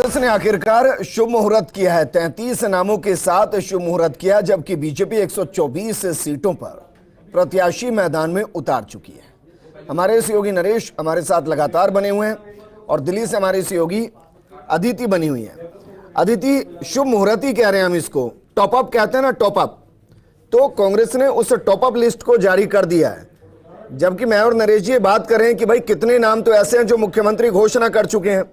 कांग्रेस ने आखिरकार शुभ मुहूर्त किया है। 33 नामों के साथ शुभ मुहूर्त किया, जबकि बीजेपी 124 सीटों पर प्रत्याशी मैदान में उतार चुकी है। हमारे सहयोगी नरेश हमारे साथ लगातार बने हुए हैं और दिल्ली से हमारे सहयोगी अदिति बनी हुई है। अदिति, शुभ मुहूर्त ही कह रहे हैं हम इसको, टॉप अप कहते हैं ना, टॉप अप। तो कांग्रेस ने उस टॉप अप लिस्ट को जारी कर दिया है, जबकि मैं और नरेश जी बात कर रहे हैं कि भाई कितने नाम तो ऐसे हैं जो मुख्यमंत्री घोषणा कर चुके हैं,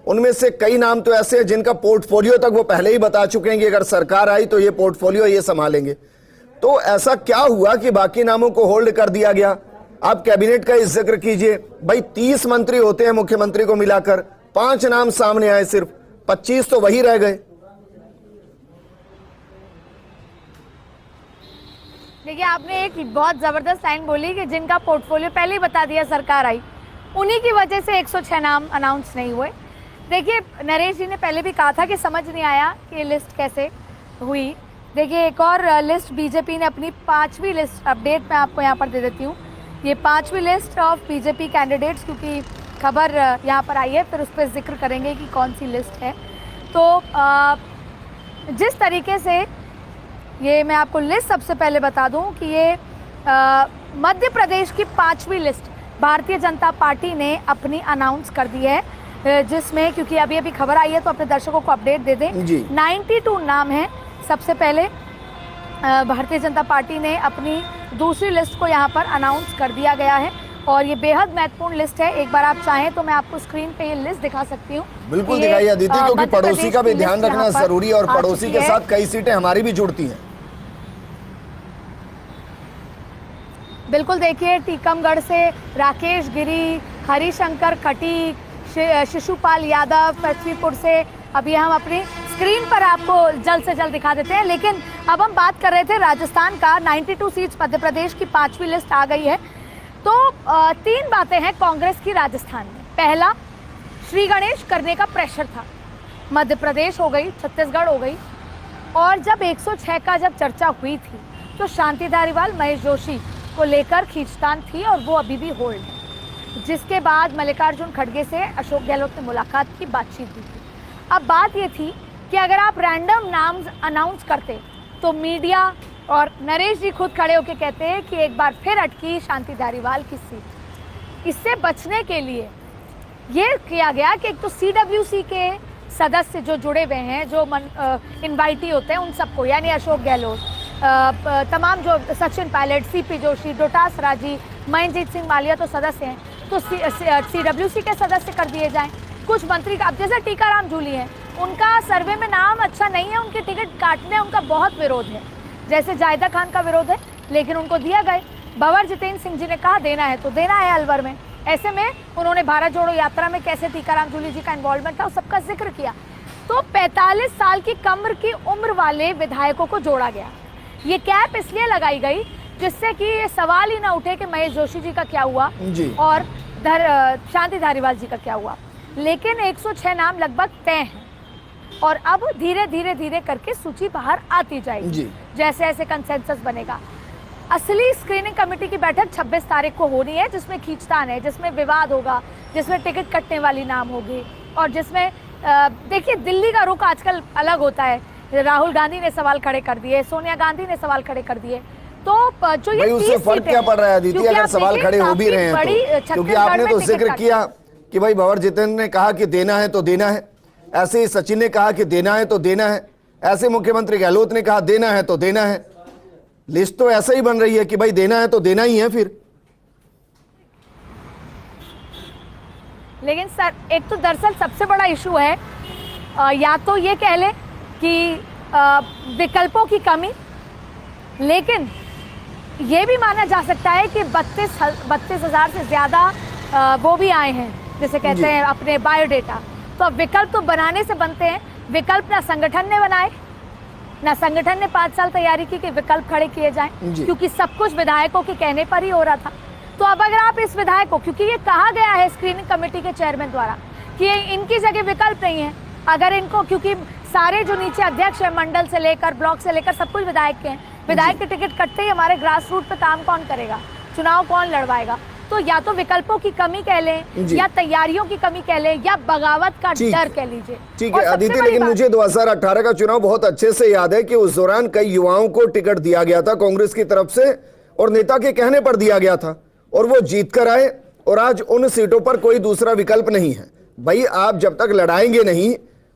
उनमें से कई नाम तो ऐसे हैं जिनका पोर्टफोलियो तक वो पहले ही बता चुके हैं कि अगर सरकार आई तो ये पोर्टफोलियो ये संभालेंगे। तो ऐसा क्या हुआ कि बाकी नामों को होल्ड कर दिया गया? आप कैबिनेट का इस जिक्र कीजिए। भाई 30 मंत्री होते हैं मुख्यमंत्री को मिलाकर, 5 नाम सामने आए, सिर्फ 25 तो वही रह गए। देखिए, आपने एक बहुत जबरदस्त लाइन बोली कि जिनका पोर्टफोलियो पहले ही बता दिया सरकार आई, उन्हीं की वजह से 106 नाम अनाउंस नहीं हुए। देखिए, नरेश जी ने पहले भी कहा था कि समझ नहीं आया कि ये लिस्ट कैसे हुई। देखिए, एक और लिस्ट बीजेपी ने अपनी 5वीं लिस्ट अपडेट मैं आपको यहाँ पर दे देती हूँ। ये 5वीं लिस्ट ऑफ बीजेपी कैंडिडेट्स, क्योंकि खबर यहाँ पर आई है, फिर उस पर जिक्र करेंगे कि कौन सी लिस्ट है। तो जिस तरीके से ये मैं आपको लिस्ट सबसे पहले बता दूं कि ये मध्य प्रदेश की 5वीं लिस्ट भारतीय जनता पार्टी ने अपनी अनाउंस कर दी है, जिसमें क्योंकि अभी अभी खबर आई है तो अपने दर्शकों को अपडेट दे दें। 92 नाम हैं। सबसे पहले भारतीय जनता पार्टी ने अपनी दूसरी लिस्ट को यहाँ पर अनाउंस कर दिया गया है और ये बेहद महत्वपूर्ण लिस्ट है। एक बार आप चाहें तो मैं आपको स्क्रीन पे ये लिस्ट दिखा सकती हूँ। बिल्कुल दिखाइए अदिति, क्योंकि पड़ोसी का भी ध्यान रखना जरूरी है और पड़ोसी के साथ कई सीटें हमारी भी जुड़ती हैं। बिल्कुल, देखिए, टीकमगढ़ से राकेश गिरी, हरिशंकर खटीक, शिशुपाल यादव, पृथ्वीपुर से अभी हम अपनी स्क्रीन पर आपको जल्द से जल्द दिखा देते हैं। लेकिन अब हम बात कर रहे थे राजस्थान का। 92 सीट्स मध्य प्रदेश की 5वीं लिस्ट आ गई है। तो 3 बातें हैं कांग्रेस की राजस्थान में। पहला, श्री गणेश करने का प्रेशर था। मध्य प्रदेश हो गई, छत्तीसगढ़ हो गई, और जब 106 का जब चर्चा हुई थी तो शांति धारीवाल, महेश जोशी को लेकर खींचतान थी और वो अभी भी होल्ड है। जिसके बाद मल्लिकार्जुन खड़गे से अशोक गहलोत ने मुलाकात की, बातचीत की थी। अब बात ये थी कि अगर आप रैंडम नाम अनाउंस करते तो मीडिया और नरेश जी खुद खड़े होकर कहते हैं कि एक बार फिर अटकी शांति धारीवाल की सीट। इससे बचने के लिए ये किया गया कि एक तो CWC के सदस्य जो जुड़े हुए हैं, जो इनवाइटी होते हैं, उन सबको, यानी अशोक गहलोत, तमाम जो सचिन पायलट, CP जोशी, डोटास राजी, महेंद्रजीत सिंह मालिया तो सदस्य हैं, तो CWC के सदस्य कर दिए जाएं। कुछ मंत्री का, अब जैसे टीकाराम जूली हैं, उनका सर्वे में नाम अच्छा नहीं है, उनके टिकट काटने उनका बहुत विरोध है, जैसे जायदा खान का विरोध है, लेकिन उनको दिया गए। भंवर जितेंद्र सिंह जी ने कहा देना है तो देना है अलवर में। ऐसे में उन्होंने भारत जोड़ो यात्रा में कैसे टीकाराम जूली जी का इन्वॉल्वमेंट था, उस सबका जिक्र किया। तो 45 साल की कमर की उम्र वाले विधायकों को जोड़ा गया। ये कैप इसलिए लगाई गई जिससे कि ये सवाल ही ना उठे कि महेश जोशी जी का क्या हुआ और शांति धारीवाल जी का क्या हुआ। लेकिन 106 नाम लगभग तय हैं और अब धीरे धीरे धीरे करके सूची बाहर आती जाएगी जैसे ऐसे कंसेंसस बनेगा। असली स्क्रीनिंग कमेटी की बैठक 26 तारीख को होनी है, जिसमें खींचतान है, जिसमें विवाद होगा, जिसमें टिकट कटने वाली नाम होगी और जिसमें देखिए दिल्ली का रुख आजकल अलग होता है। राहुल गांधी ने सवाल खड़े कर दिए, सोनिया गांधी ने सवाल खड़े कर दिए। तो जो ये उससे फर्क क्या पड़ रहा है अदिति, अगर सवाल खड़े हो भी रहे हैं तो? क्योंकि आपने तो जिक्र किया कि भाई भंवर जितेंद्र ने कहा कि देना है तो देना है, ऐसे ही सचिन ने कहा कि देना है तो देना है, ऐसे मुख्यमंत्री गहलोत ने कहा देना है तो देना है। लिस्ट तो ऐसा ही बन रही है कि भाई देना है तो देना ही है फिर। लेकिन सर, एक तो दरअसल सबसे बड़ा इशू है, या तो ये कह ले कि विकल्पों की कमी, लेकिन ये भी माना जा सकता है कि 32,000 से ज़्यादा वो भी आए हैं, जैसे कहते हैं अपने बायोडेटा। तो अब विकल्प तो बनाने से बनते हैं, विकल्प ना संगठन ने बनाए, ना संगठन ने 5 साल तैयारी की कि विकल्प खड़े किए जाएं, क्योंकि सब कुछ विधायकों के कहने पर ही हो रहा था। तो अब अगर आप इस विधायक को, क्योंकि ये कहा गया है स्क्रीनिंग कमेटी के चेयरमैन द्वारा कि इनकी जगह विकल्प नहीं है, अगर इनको, क्योंकि सारे जो नीचे अध्यक्ष है मंडल से लेकर ब्लॉक से लेकर सब कुछ विधायक के हैं, विधायक के टिकट कटते ही हमारे ग्रास रूट पे काम कौन करेगा, चुनाव कौन लड़वाएगा? तो या तो विकल्पों की कमी कह लें, जी। या तैयारियों की कमी कह लें, या बगावत का ठीक डर है। कह लीजिए। ठीक और है सबसे अदिति, बड़ी लेकिन बात- मुझे 2018 का चुनाव बहुत अच्छे से याद है कि उस दौरान कई युवाओं को टिकट दिया गया था कांग्रेस की तरफ से और नेता के कहने पर दिया गया था और वो जीत कर आए और आज उन सीटों पर कोई दूसरा विकल्प नहीं है। भाई आप जब तक लड़ाएंगे नहीं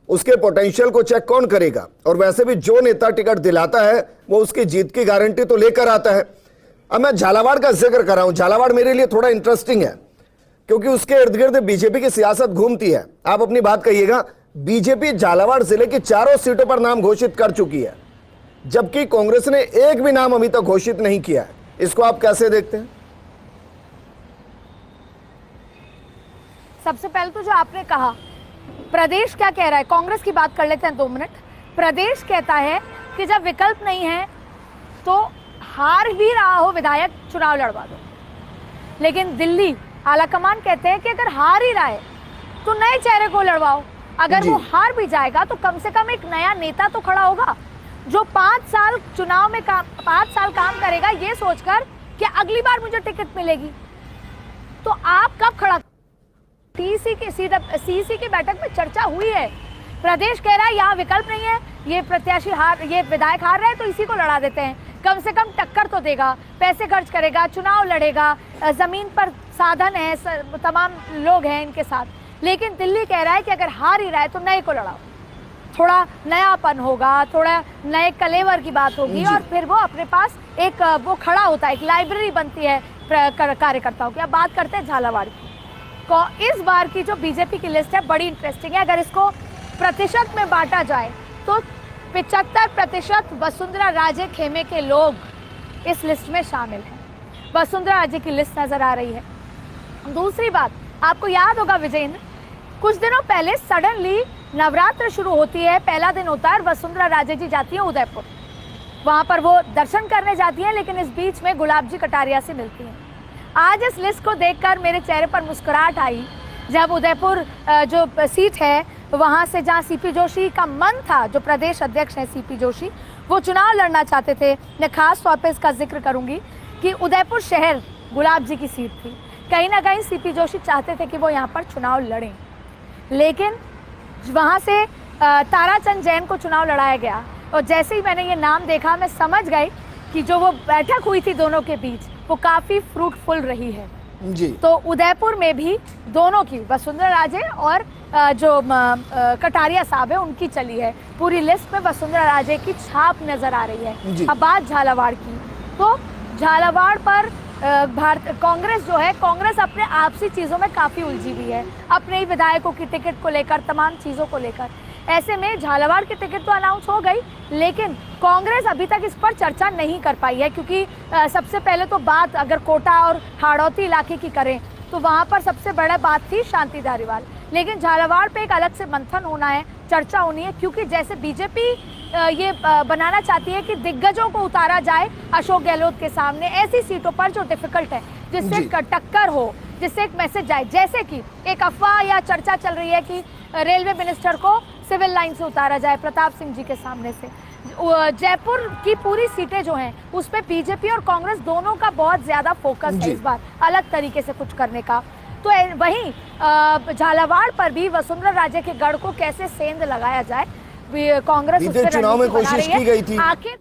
उसके पोटेंशियल को चेक कौन करेगा? और वैसे भी जो नेता टिकट दिलाता है वो उसकी जीत की गारंटी तो लेकर आता है। अब मैं झालावाड़ का जिक्र कर रहा हूं। झालावाड़ मेरे लिए थोड़ा इंटरेस्टिंग है क्योंकि उसके इर्द गिर्द बीजेपी की सियासत घूमती है। आप अपनी बात कहिएगा। बीजेपी झालावाड़ जिले की चारों सीटों पर नाम घोषित कर चुकी है जबकि कांग्रेस ने एक भी नाम अभी तक घोषित नहीं किया है। इसको आप कैसे देखते हैं? सबसे पहले तो जो आपने कहा, प्रदेश क्या कह रहा है, कांग्रेस की बात कर लेते हैं 2 मिनट। प्रदेश कहता है कि जब विकल्प नहीं है तो हार भी रहा हो विधायक, चुनाव लड़वा दो। लेकिन दिल्ली आलाकमान कहते हैं कि अगर हार ही रहा है तो नए चेहरे को लड़वाओ। अगर वो हार भी जाएगा तो कम से कम एक नया नेता तो खड़ा होगा जो 5 साल चुनाव में 5 साल काम करेगा ये सोचकर कि अगली बार मुझे टिकट मिलेगी। तो आप कब खड़ा? सीसी की बैठक में चर्चा हुई है। प्रदेश कह रहा है यहाँ विकल्प नहीं है, ये प्रत्याशी ये विधायक हार रहे हैं तो इसी को लड़ा देते हैं, कम से कम टक्कर तो देगा, पैसे खर्च करेगा, चुनाव लड़ेगा, जमीन पर साधन है, तमाम लोग हैं इनके साथ। लेकिन दिल्ली कह रहा है कि अगर हार ही रहा है तो नए को लड़ाओ, थोड़ा नयापन होगा, थोड़ा नए कलेवर की बात होगी और फिर वो अपने पास एक वो खड़ा होता है, एक लाइब्रेरी बनती है कार्यकर्ताओं की। अब बात करते हैं झालावाड़ की। इस बार की जो बीजेपी की लिस्ट है बड़ी इंटरेस्टिंग है। अगर इसको प्रतिशत में बांटा जाए तो 75% वसुंधरा राजे खेमे के लोग इस लिस्ट में शामिल हैं। वसुंधरा राजे की लिस्ट नजर आ रही है। दूसरी बात, आपको याद होगा विजेंद्र, कुछ दिनों पहले सडनली नवरात्र शुरू होती है, पहला दिन होता है, वसुंधरा राजे जी जाती है उदयपुर। वहां पर वो दर्शन करने जाती है, लेकिन इस बीच में गुलाब जी कटारिया से मिलती हैं। आज इस लिस्ट को देखकर मेरे चेहरे पर मुस्कुराहट आई जब उदयपुर जो सीट है वहां से, जहां सीपी जोशी का मन था, जो प्रदेश अध्यक्ष हैं सीपी जोशी, वो चुनाव लड़ना चाहते थे। मैं खास तौर पे इसका जिक्र करूंगी कि उदयपुर शहर गुलाब जी की सीट थी। कहीं ना कहीं सीपी जोशी चाहते थे कि वो यहाँ पर चुनाव लड़ें, लेकिन वहाँ से ताराचंद जैन को चुनाव लड़ाया गया। और जैसे ही मैंने ये नाम देखा मैं समझ गई कि जो वो बैठक हुई थी दोनों के बीच वो काफ़ी फ्रूटफुल रही है जी। तो उदयपुर में भी दोनों की, वसुंधरा राजे और जो कटारिया साहब है उनकी चली है। पूरी लिस्ट में वसुंधरा राजे की छाप नजर आ रही है। अब बात झालावाड़ की, तो झालावाड़ पर कांग्रेस जो है, कांग्रेस अपने आपसी चीज़ों में काफ़ी उलझी हुई है, अपने ही विधायकों की टिकट को लेकर, तमाम चीज़ों को लेकर। ऐसे में झालावाड़ की टिकट तो अनाउंस हो गई, लेकिन कांग्रेस अभी तक इस पर चर्चा नहीं कर पाई है क्योंकि सबसे पहले तो बात अगर कोटा और हाड़ौती इलाके की करें तो वहाँ पर सबसे बड़ा बात थी शांति धारीवाल। लेकिन झालावाड़ पे एक अलग से मंथन होना है, चर्चा होनी है, क्योंकि जैसे बीजेपी ये बनाना चाहती है कि दिग्गजों को उतारा जाए अशोक गहलोत के सामने ऐसी सीटों पर जो डिफिकल्ट है, जिससे टक्कर हो, जिससे एक मैसेज जाए। जैसे कि एक अफवाह या चर्चा चल रही है कि रेलवे मिनिस्टर को सिविल लाइन से उतारा जाए प्रताप सिंह जी के सामने से। जयपुर की पूरी सीटें जो हैं उस पर बीजेपी और कांग्रेस दोनों का बहुत ज्यादा फोकस है इस बार, अलग तरीके से कुछ करने का। तो वहीं झालावाड़ पर भी वसुंधरा राजे के गढ़ को कैसे सेंध लगाया जाए, कांग्रेस उस पर चुनाव में कोशिश की गई थी। आखिर